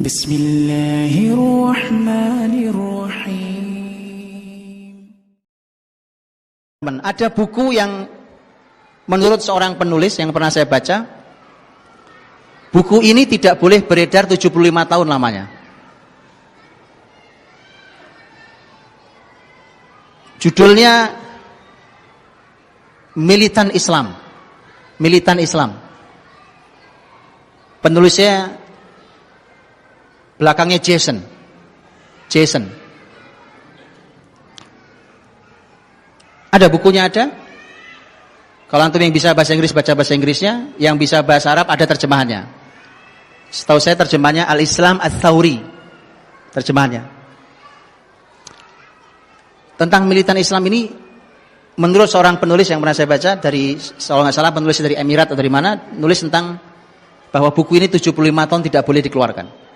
Bismillahirrahmanirrahim. Ada buku yang menurut seorang penulis yang pernah saya baca, buku ini tidak boleh beredar 75 tahun lamanya. Judulnya Militan Islam. Militan Islam. Penulisnya belakangnya Jason. Ada bukunya ada. Kalau antum yang bisa bahasa Inggris baca bahasa Inggrisnya, yang bisa bahasa Arab ada terjemahannya. Setahu saya terjemahannya Al-Islam Ats-Tsauri. Terjemahannya. Tentang militan Islam ini, menurut seorang penulis yang pernah saya baca dari, kalau nggak salah penulis dari Emirat atau dari mana, nulis tentang bahwa buku ini 75 tahun tidak boleh dikeluarkan.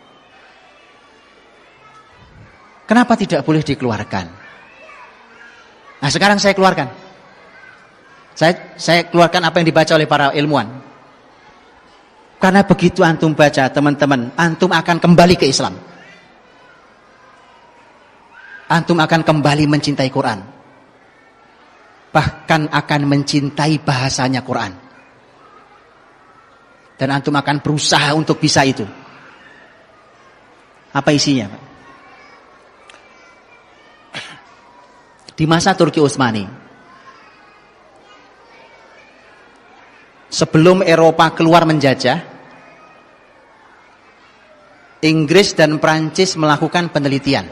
Kenapa tidak boleh dikeluarkan? Nah, sekarang saya keluarkan. Saya keluarkan apa yang dibaca oleh para ilmuwan. Karena begitu antum baca, teman-teman, antum akan kembali ke Islam. Antum akan kembali mencintai Quran. Bahkan akan mencintai bahasanya Quran. Dan antum akan berusaha untuk bisa itu. Apa isinya, Pak? Di masa Turki Utsmani, sebelum Eropa keluar menjajah, Inggris dan Prancis melakukan penelitian.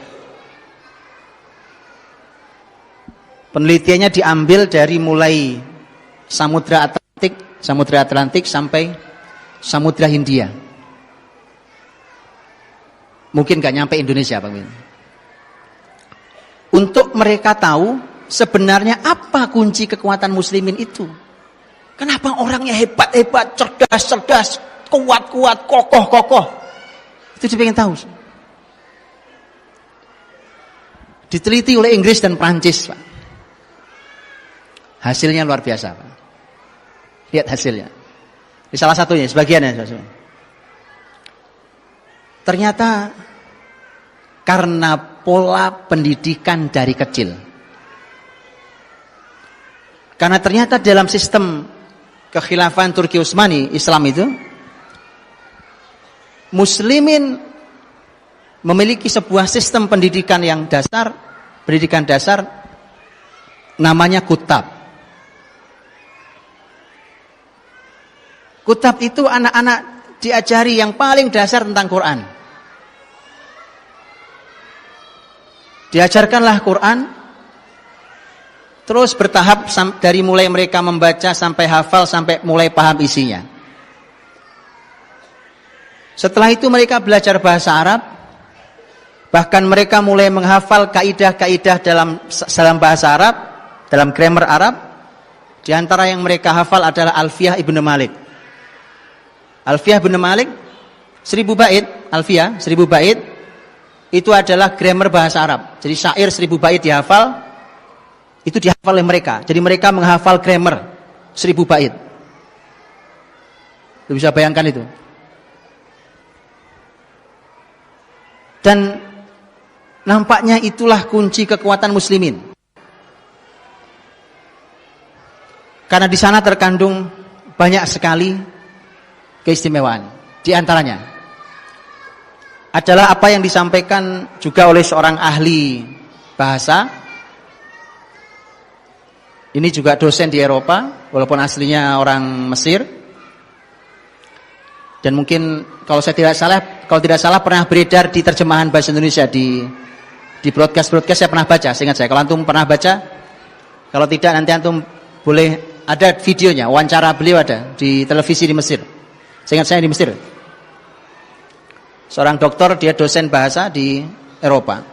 Penelitiannya diambil dari mulai Samudra Atlantik sampai Samudra Hindia. Mungkin gak nyampe Indonesia, Bang Min. Untuk mereka tahu sebenarnya apa kunci kekuatan muslimin itu. Kenapa orangnya hebat-hebat, cerdas-cerdas, kuat-kuat, kokoh-kokoh. Itu dia pengen tahu. Diteliti oleh Inggris dan Prancis, Pak. Hasilnya luar biasa, Pak. Lihat hasilnya. Di salah satunya, sebagiannya. Ternyata karena pola pendidikan dari kecil. Karena ternyata dalam sistem kekhilafan Turki Utsmani, Islam itu, muslimin memiliki sebuah sistem pendidikan yang dasar, pendidikan dasar namanya kutab. Kutab itu anak-anak diajari yang paling dasar tentang Quran. Diajarkanlah Quran, terus bertahap dari mulai mereka membaca sampai hafal, sampai mulai paham isinya. Setelah itu mereka belajar bahasa Arab, bahkan mereka mulai menghafal kaidah-kaidah dalam bahasa Arab, dalam grammar Arab. Di antara yang mereka hafal adalah Alfiyah Ibnu Malik. Alfiyah Ibnu Malik, 1000 bait, Alfiyah, 1000 bait, itu adalah grammar bahasa Arab. Jadi syair 1000 bait dihafal, itu dihafal oleh mereka. Jadi mereka menghafal grammar 1000 bait. Lu bisa bayangkan itu. Dan nampaknya itulah kunci kekuatan muslimin. Karena di sana terkandung banyak sekali keistimewaan. Di antaranya adalah apa yang disampaikan juga oleh seorang ahli bahasa. Ini juga dosen di Eropa, walaupun aslinya orang Mesir. Dan mungkin kalau tidak salah pernah beredar di terjemahan bahasa Indonesia di broadcast saya pernah baca, seingat saya. Kalau antum pernah baca, kalau tidak nanti antum boleh, ada videonya, wawancara beliau ada di televisi di Mesir. Seingat saya di Mesir. Seorang dokter, dia dosen bahasa di Eropa.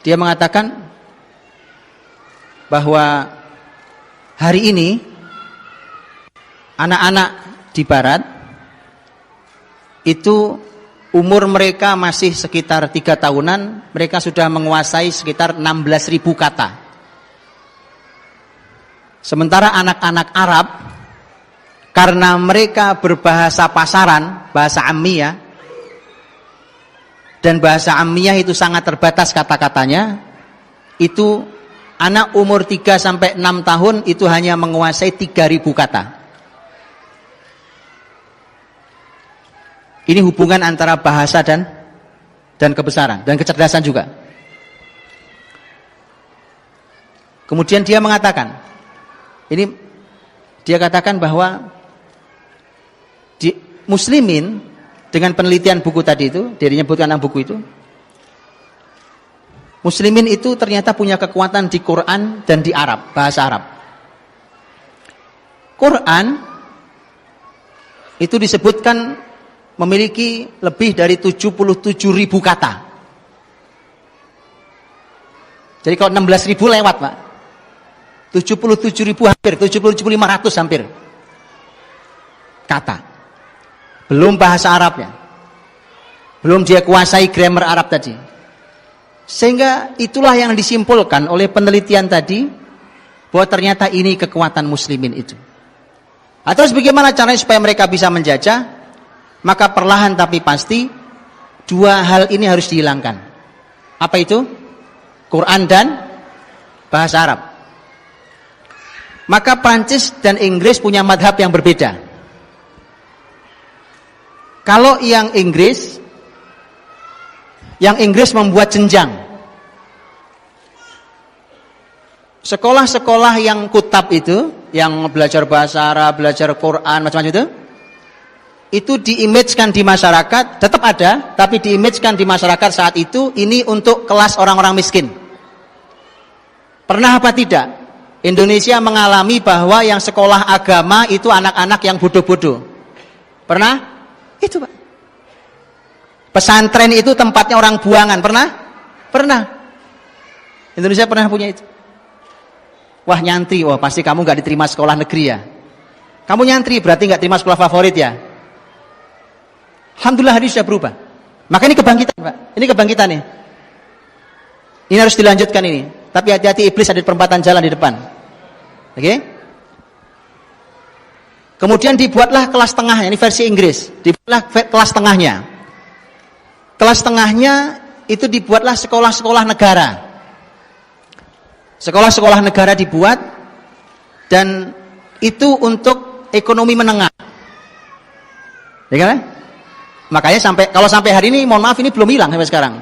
Dia mengatakan bahwa hari ini anak-anak di barat itu umur mereka masih sekitar 3 tahunan, mereka sudah menguasai sekitar 16.000 kata. Sementara anak-anak Arab, karena mereka berbahasa pasaran, bahasa Ammiyah, dan bahasa Ammiyah itu sangat terbatas kata-katanya, itu anak umur 3 sampai 6 tahun itu hanya menguasai 3.000 kata. Ini hubungan antara bahasa dan kebesaran dan kecerdasan juga. Kemudian dia mengatakan, dia katakan bahwa di muslimin dengan penelitian buku tadi itu, dia menyebutkan dalam buku itu, muslimin itu ternyata punya kekuatan di Quran dan di Arab, bahasa Arab. Quran itu disebutkan memiliki lebih dari 77.000 kata. Jadi kalau 16.000 lewat, Pak. 77.000 hampir, 77.500 hampir kata. Belum bahasa Arabnya. Belum dia kuasai grammar Arab tadi. Sehingga itulah yang disimpulkan oleh penelitian tadi, bahwa ternyata ini kekuatan muslimin itu. Terus bagaimana caranya supaya mereka bisa menjajah? Maka perlahan tapi pasti dua hal ini harus dihilangkan. Apa itu? Quran dan bahasa Arab. Maka Prancis dan Inggris punya madhab yang berbeda. Kalau yang Inggris membuat jenjang. Sekolah-sekolah yang kutab itu, yang belajar bahasa Arab, belajar Quran, macam-macam itu diimagekan di masyarakat, tetap ada, tapi diimagekan di masyarakat saat itu, ini untuk kelas orang-orang miskin. Pernah apa tidak? Indonesia mengalami bahwa yang sekolah agama itu anak-anak yang bodoh-bodoh. Pernah? Itu, Pak. Pesantren itu tempatnya orang buangan. Pernah? Pernah. Indonesia pernah punya itu. Wah, nyantri, wah pasti kamu gak diterima sekolah negeri ya. Kamu nyantri berarti gak terima sekolah favorit ya. Alhamdulillah hari sudah berubah. Maka ini kebangkitan, Pak. Ini kebangkitan nih. Ini harus dilanjutkan ini. Tapi hati-hati, iblis ada di perempatan jalan di depan. Oke? Kemudian dibuatlah kelas tengahnya, ini versi Inggris. Dibuatlah kelas tengahnya. Kelas tengahnya itu dibuatlah sekolah-sekolah negara. Sekolah-sekolah negara dibuat, dan itu untuk ekonomi menengah. Ya kan? Makanya kalau sampai hari ini, mohon maaf, ini belum hilang sampai sekarang.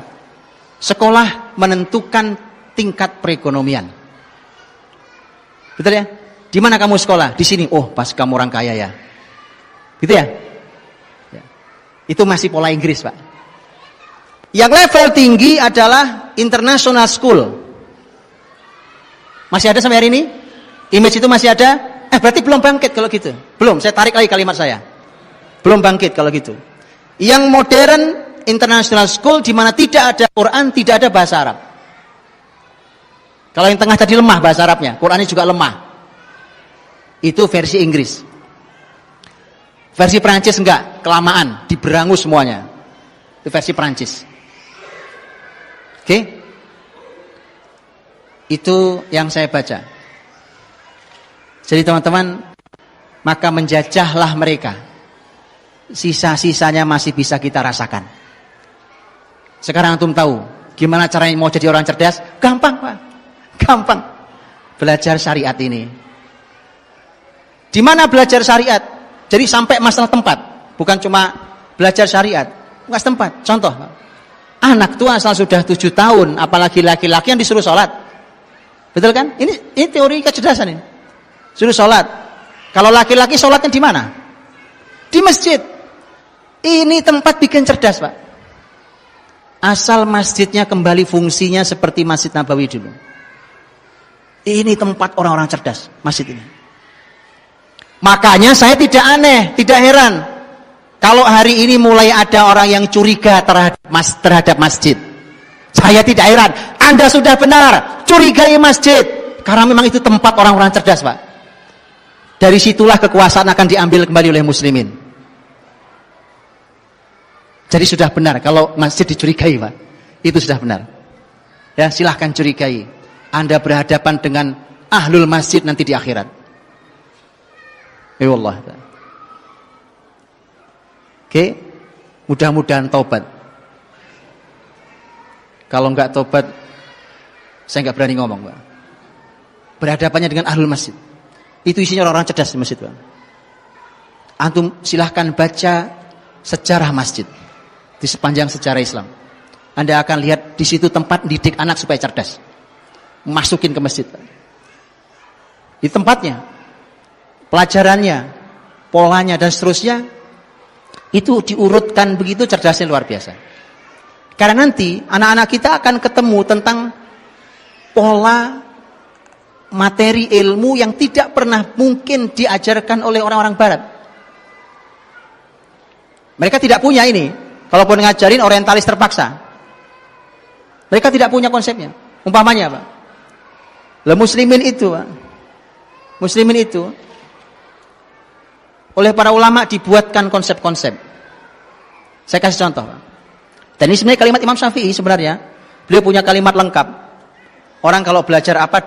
Sekolah menentukan tingkat perekonomian. Betul ya? Di mana kamu sekolah? Di sini. Oh, pas kamu orang kaya ya. Gitu ya? Ya. Itu masih pola Inggris, Pak. Yang level tinggi adalah international school. Masih ada sampai hari ini? Image itu masih ada? Berarti belum bangkit kalau gitu. Belum, saya tarik lagi kalimat saya. Belum bangkit kalau gitu. Yang modern international school di mana tidak ada Quran, tidak ada bahasa Arab. Kalau yang tengah tadi lemah bahasa Arabnya, Qurannya juga lemah. Itu versi Inggris. Versi Prancis enggak, kelamaan, diberangus semuanya. Itu versi Prancis. Oke? Itu yang saya baca. Jadi teman-teman, maka menjajahlah mereka. Sisa-sisanya masih bisa kita rasakan. Sekarang antum tahu gimana caranya mau jadi orang cerdas? Gampang, Pak. Gampang. Belajar syariat ini. Di mana belajar syariat? Jadi sampai masalah tempat, bukan cuma belajar syariat, enggak tempat. Contoh, anak tua asal sudah 7 tahun, apalagi laki-laki yang disuruh sholat. Betul kan? Ini teori kecerdasan ini. Suruh sholat. Kalau laki-laki sholatnya di mana? Di masjid. Ini tempat bikin cerdas, Pak. Asal masjidnya kembali fungsinya seperti Masjid Nabawi dulu. Ini tempat orang-orang cerdas, masjid ini. Makanya saya tidak aneh, tidak heran kalau hari ini mulai ada orang yang curiga terhadap masjid. Saya tidak heran. Anda sudah benar, curigai masjid, karena memang itu tempat orang-orang cerdas, Pak. Dari situlah kekuasaan akan diambil kembali oleh muslimin. Jadi sudah benar kalau masjid dicurigai, Pak. Itu sudah benar. Ya, silahkan curigai. Anda berhadapan dengan ahlul masjid nanti di akhirat. Ya Allah. Oke, mudah-mudahan taubat. Kalau nggak tobat, saya nggak berani ngomong, Pak. Berhadapannya dengan ahlul masjid. Itu isinya orang-orang cerdas di masjid, Pak. Antum silahkan baca sejarah masjid di sepanjang sejarah Islam. Anda akan lihat di situ tempat didik anak supaya cerdas. Masukin ke masjid, Pak. Di tempatnya, pelajarannya, polanya dan seterusnya itu diurutkan begitu cerdasnya luar biasa. Karena nanti anak-anak kita akan ketemu tentang pola materi ilmu yang tidak pernah mungkin diajarkan oleh orang-orang barat. Mereka tidak punya ini. Kalaupun ngajarin orientalis terpaksa. Mereka tidak punya konsepnya. Umpamanya, Pak. Lah muslimin itu, Pak. Muslimin itu oleh para ulama dibuatkan konsep-konsep. Saya kasih contoh, Pak. Dan ini sebenarnya kalimat Imam Syafi'i sebenarnya. Beliau punya kalimat lengkap. Orang kalau belajar apa,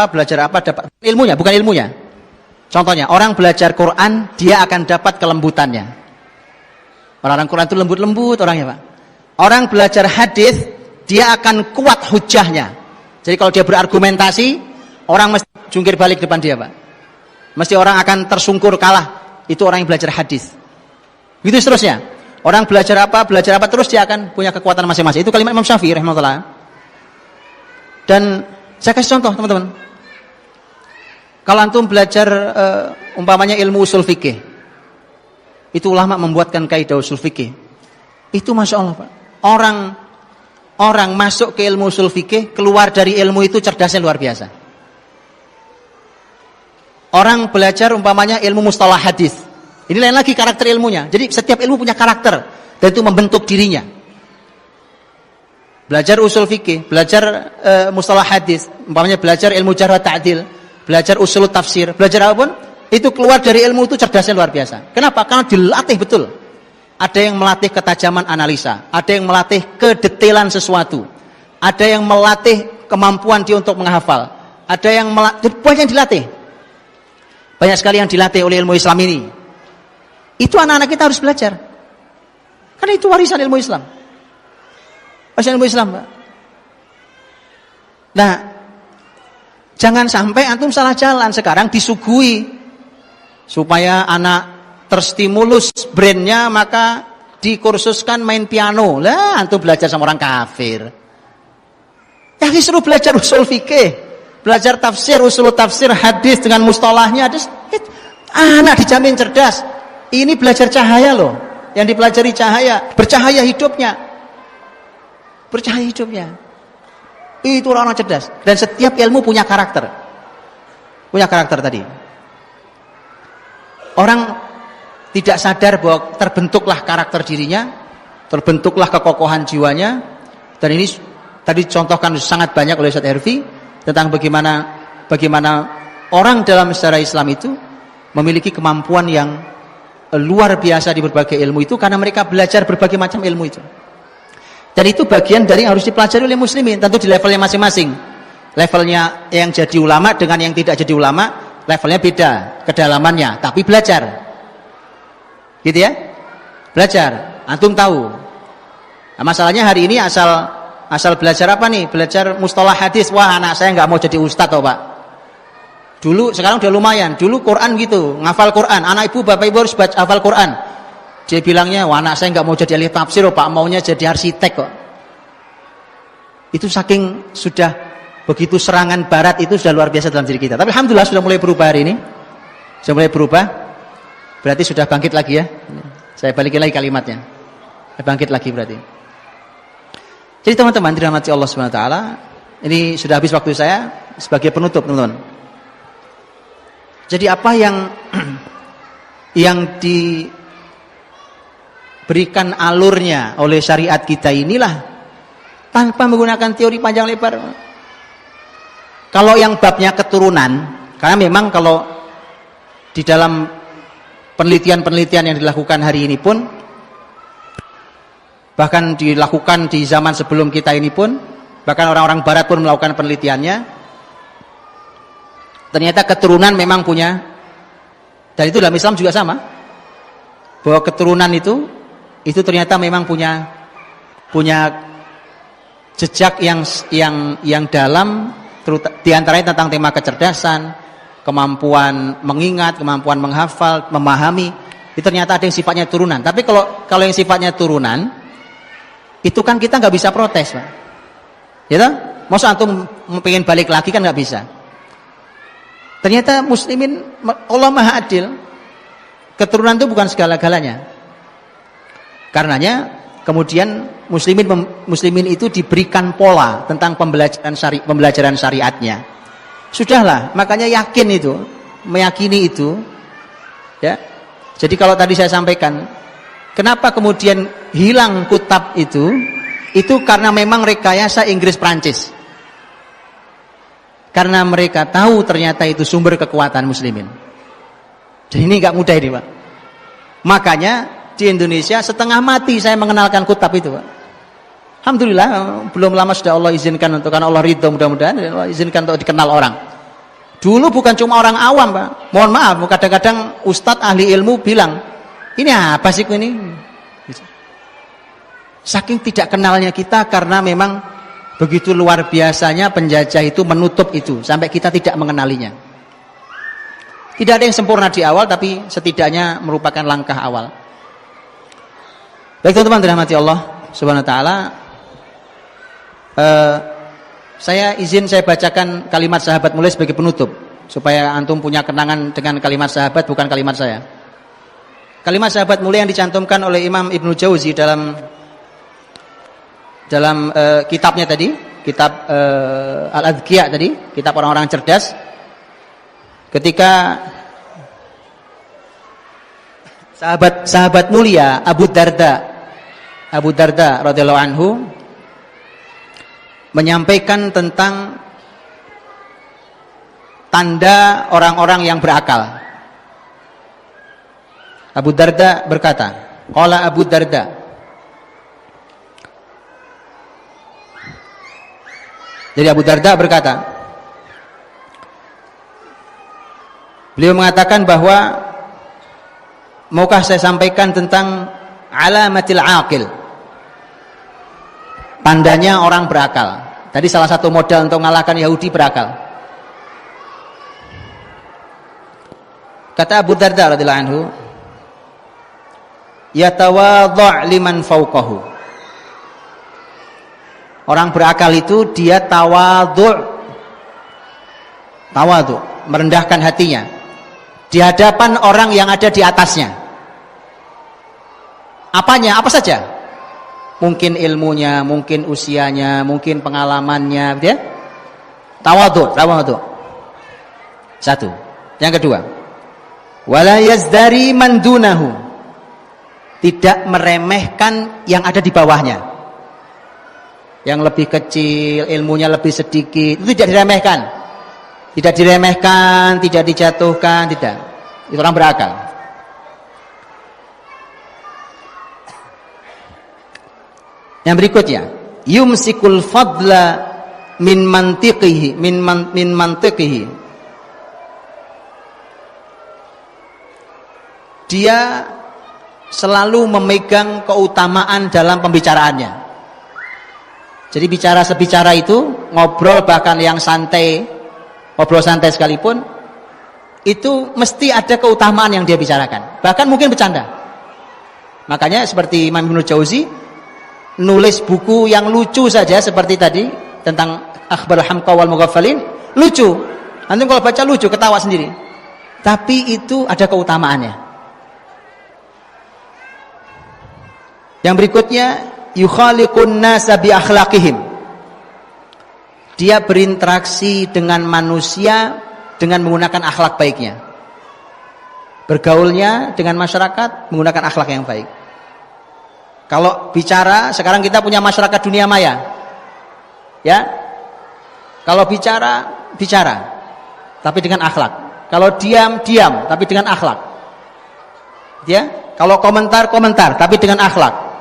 belajar apa, dapat ilmunya, bukan ilmunya. Contohnya, orang belajar Quran, dia akan dapat kelembutannya. Orang-orang Quran itu lembut-lembut orangnya, Pak. Orang belajar hadis, dia akan kuat hujahnya. Jadi kalau dia berargumentasi, orang mesti jungkir balik depan dia, Pak. Mesti orang akan tersungkur kalah. Itu orang yang belajar hadis. Begitu seterusnya. Orang belajar apa terus dia akan punya kekuatan masing-masing. Itu kalimat Imam Syafi'i rahimahullah. Dan saya kasih contoh, teman-teman. Kalau antum belajar umpamanya ilmu usul fikih. Itu ulama membuatkan kaidah usul fikih. Itu Masya Allah, Pak. Orang masuk ke ilmu usul fikih, keluar dari ilmu itu cerdasnya luar biasa. Orang belajar umpamanya ilmu mustalah hadis. Ini lain lagi karakter ilmunya. Jadi setiap ilmu punya karakter dan itu membentuk dirinya. Belajar usul fikih, belajar mustalah hadis, umpamanya belajar ilmu jarh wa ta'dil, belajar usul tafsir, belajar apapun, itu keluar dari ilmu itu cerdasnya luar biasa. Kenapa? Karena dilatih betul. Ada yang melatih ketajaman analisa, ada yang melatih kedetailan sesuatu, ada yang melatih kemampuan dia untuk menghafal, ada yang melatih, banyak yang dilatih. Banyak sekali yang dilatih oleh ilmu Islam ini. Itu anak-anak kita harus belajar. Karena itu warisan ilmu Islam. Warisan ilmu Islam, Pak. Nah, jangan sampai antum salah jalan. Sekarang disuguhi supaya anak terstimulus brainnya, maka dikursuskan main piano. Lah, antum belajar sama orang kafir. Ya, disuruh belajar usul fikih, belajar tafsir, usul tafsir, hadis dengan mustalahnya. Anak dijamin cerdas. Ini belajar cahaya loh. Yang dipelajari cahaya, bercahaya hidupnya. Bercahaya hidupnya. Itu orang-orang cerdas. Dan setiap ilmu punya karakter. Punya karakter tadi. Orang tidak sadar bahwa terbentuklah karakter dirinya, terbentuklah kekokohan jiwanya. Dan ini tadi contohkan sangat banyak oleh Ustaz Herfi tentang bagaimana orang dalam sejarah Islam itu memiliki kemampuan yang luar biasa di berbagai ilmu itu karena mereka belajar berbagai macam ilmu itu. Dan itu bagian dari yang harus dipelajari oleh muslimin, tentu di levelnya masing-masing. Levelnya yang jadi ulama dengan yang tidak jadi ulama, levelnya beda, kedalamannya, tapi belajar. Gitu ya? Belajar. Antum tahu. Nah, masalahnya hari ini asal belajar apa nih? Belajar mustalah hadis. Wah, anak saya nggak mau jadi ustadz, Pak. Dulu, sekarang udah lumayan. Dulu Quran gitu, ngafal Quran. Anak ibu, bapak ibu harus baca hafal Quran. Dia bilangnya, wah anak saya nggak mau jadi ahli tafsir, Pak, maunya jadi arsitek kok. Itu saking sudah begitu serangan barat itu sudah luar biasa dalam diri kita. Tapi alhamdulillah sudah mulai berubah hari ini. Sudah mulai berubah. Berarti sudah bangkit lagi ya. Saya balikin lagi kalimatnya. Bangkit lagi berarti. Jadi teman-teman dirahmati Allah Subhanahu wa taala, ini sudah habis waktu saya sebagai penutup, teman-teman. Jadi apa yang diberikan alurnya oleh syariat kita inilah tanpa menggunakan teori panjang lebar. Kalau yang babnya keturunan, karena memang kalau di dalam penelitian-penelitian yang dilakukan hari ini pun, bahkan dilakukan di zaman sebelum kita ini pun, bahkan orang-orang barat pun melakukan penelitiannya, ternyata keturunan memang punya, dan itu dalam Islam juga sama, bahwa keturunan itu ternyata memang punya jejak yang dalam, diantaranya tentang tema kecerdasan, kemampuan mengingat, kemampuan menghafal, memahami. Itu ternyata ada yang sifatnya turunan. Tapi kalau yang sifatnya turunan, itu kan kita nggak bisa protes, Pak. Ya toh? Masa antum pengen balik lagi kan nggak bisa. Ternyata muslimin, Allah Maha Adil. Keturunan itu bukan segala-galanya. Karenanya kemudian muslimin itu diberikan pola tentang pembelajaran syariatnya. Sudahlah, makanya meyakini itu, ya. Jadi kalau tadi saya sampaikan, kenapa kemudian hilang kutab itu karena memang rekayasa Inggris Prancis. Karena mereka tahu ternyata itu sumber kekuatan muslimin. Jadi ini nggak mudah ini, Pak. Makanya di Indonesia setengah mati saya mengenalkan kutab itu, Pak. Alhamdulillah belum lama sudah Allah izinkan karena Allah ridho, mudah-mudahan Allah izinkan untuk dikenal orang. Dulu bukan cuma orang awam, Pak. Mohon maaf, kadang-kadang ustadz ahli ilmu bilang, ini apa sih ini? Saking tidak kenalnya kita karena memang begitu luar biasanya penjajah itu menutup itu sampai kita tidak mengenalinya. Tidak ada yang sempurna di awal, tapi setidaknya merupakan langkah awal. Baik teman-teman dirahmati Allah Subhanahu wa taala, saya bacakan kalimat sahabat mulia sebagai penutup supaya antum punya kenangan dengan kalimat sahabat, bukan kalimat saya. Kalimat sahabat mulia yang dicantumkan oleh Imam Ibnu Jauzi dalam kitabnya tadi, kitab Al-Adhkiya tadi, kitab orang-orang cerdas. Ketika sahabat mulia Abu Darda radhiyallahu anhu menyampaikan tentang tanda orang-orang yang berakal. Abu Darda berkata, qala Abu Darda, jadi Abu Darda berkata, beliau mengatakan bahwa maukah saya sampaikan tentang alamatil aqil, tandanya orang berakal. Tadi salah satu modal untuk mengalahkan Yahudi berakal. Kata Abu Darda radhiyallahu anhu, yatawadha' liman fawqahu. Orang berakal itu dia tawadhu', merendahkan hatinya di hadapan orang yang ada di atasnya. Apanya? Apa saja? Mungkin ilmunya, mungkin usianya, mungkin pengalamannya, gitu ya. Tawadhu'. Satu. Yang kedua, wala yazdari man dunahu. Tidak meremehkan yang ada di bawahnya. Yang lebih kecil, ilmunya lebih sedikit, itu tidak diremehkan. Tidak dijatuhkan, tidak. Itu orang berakal. Yang berikutnya, yumsikul fadla min mantiqihi. Dia selalu memegang keutamaan dalam pembicaraannya. Jadi sebicara itu, ngobrol bahkan yang santai, ngobrol santai sekalipun, itu mesti ada keutamaan yang dia bicarakan. Bahkan mungkin bercanda. Makanya seperti Imam Ibnu Jauzi, nulis buku yang lucu saja seperti tadi, tentang Akhbar Hamqa wal Mughaffalin, lucu. Nanti kalau baca lucu, ketawa sendiri. Tapi itu ada keutamaannya. Yang berikutnya, yukhaliqun nasa bi akhlaqihim. Dia berinteraksi dengan manusia dengan menggunakan akhlak baiknya. Bergaulnya dengan masyarakat menggunakan akhlak yang baik. Kalau bicara, sekarang kita punya masyarakat dunia maya. Ya. Kalau bicara tapi dengan akhlak. Kalau diam tapi dengan akhlak. Ya. Kalau komentar tapi dengan akhlak.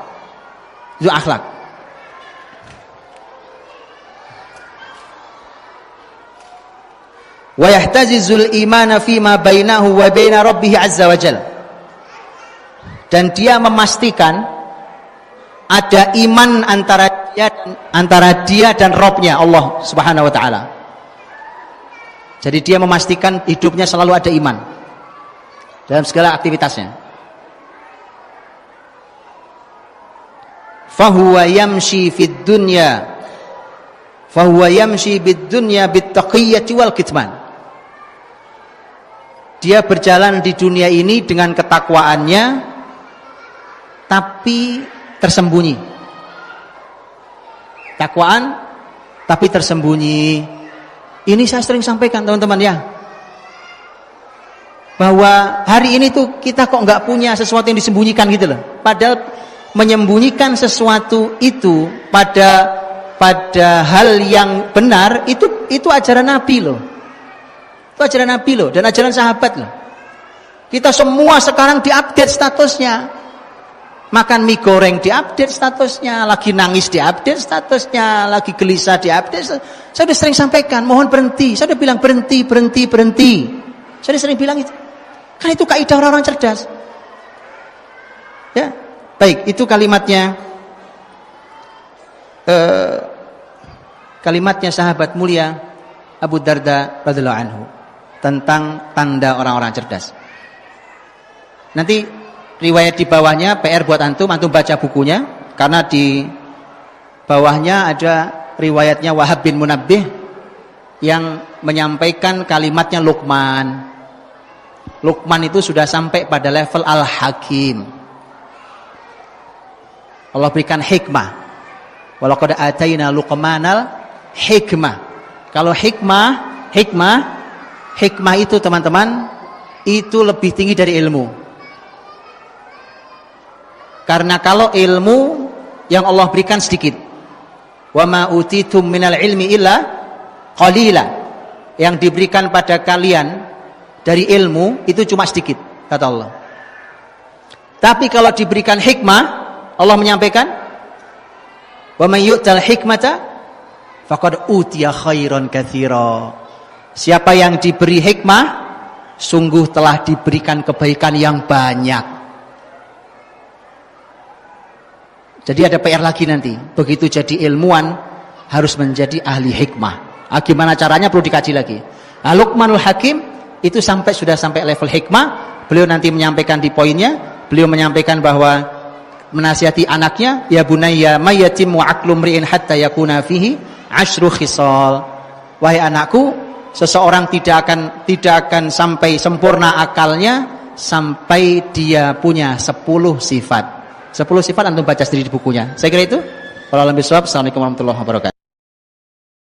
Itu akhlak. Wa yahtazizul imana fima bainahu wa baina rabbih azza wa jalla. Dan dia memastikan ada iman antara antara dia dan Robnya Allah Subhanahu wa taala. Jadi dia memastikan hidupnya selalu ada iman dalam segala aktivitasnya. Fahuwa yamshi fid dunya bid taqiyyati wal kitman. Dia berjalan di dunia ini dengan ketakwaannya tapi tersembunyi. Takwaan tapi tersembunyi. Ini saya sering sampaikan teman-teman ya, bahwa hari ini tuh kita kok nggak punya sesuatu yang disembunyikan gitu loh. Padahal menyembunyikan sesuatu itu pada hal yang benar itu ajaran Nabi loh. Itu ajaran Nabi loh dan ajaran sahabat loh. Kita semua sekarang diupdate statusnya. Makan mie goreng diupdate statusnya, lagi nangis diupdate statusnya, lagi gelisah diupdate. Saya sudah sering sampaikan, mohon berhenti. Saya sudah bilang berhenti. Saya sudah sering bilang itu. Kan itu kaidah orang-orang cerdas. Ya, baik, itu kalimatnya. Kalimatnya sahabat mulia Abu Darda radhiyallahu anhu tentang tanda orang-orang cerdas. Nanti riwayat di bawahnya PR buat antum baca bukunya, karena di bawahnya ada riwayatnya Wahab bin Munabbih yang menyampaikan kalimatnya Luqman. Luqman itu sudah sampai pada level Al-Hakim. Allah berikan hikmah. Walaqad ataina Luqmanal hikmah. Kalau hikmah itu teman-teman itu lebih tinggi dari ilmu. Karena kalau ilmu yang Allah berikan sedikit, wa ma utitum minal ilmi illa qalila, yang diberikan pada kalian dari ilmu itu cuma sedikit, kata Allah. Tapi kalau diberikan hikmah, Allah menyampaikan, wa may yu'tal hikmata faqad utiya khairan katsira. Siapa yang diberi hikmah sungguh telah diberikan kebaikan yang banyak. Jadi ada PR lagi nanti. Begitu jadi ilmuwan harus menjadi ahli hikmah. Gimana caranya perlu dikaji lagi. Luqmanul Hakim itu sudah sampai level hikmah. Beliau nanti menyampaikan di poinnya. Beliau menyampaikan bahwa menasihati anaknya, ya bunayya may yatimmu aqlu mri'in hatta yakuna fihi asyru khisal. Wahai anakku, seseorang tidak akan sampai sempurna akalnya sampai dia punya 10 sifat. 10 sifat antum baca sendiri di bukunya. Saya kira itu. Wallahualam bishawab. Assalamualaikum warahmatullahi wabarakatuh.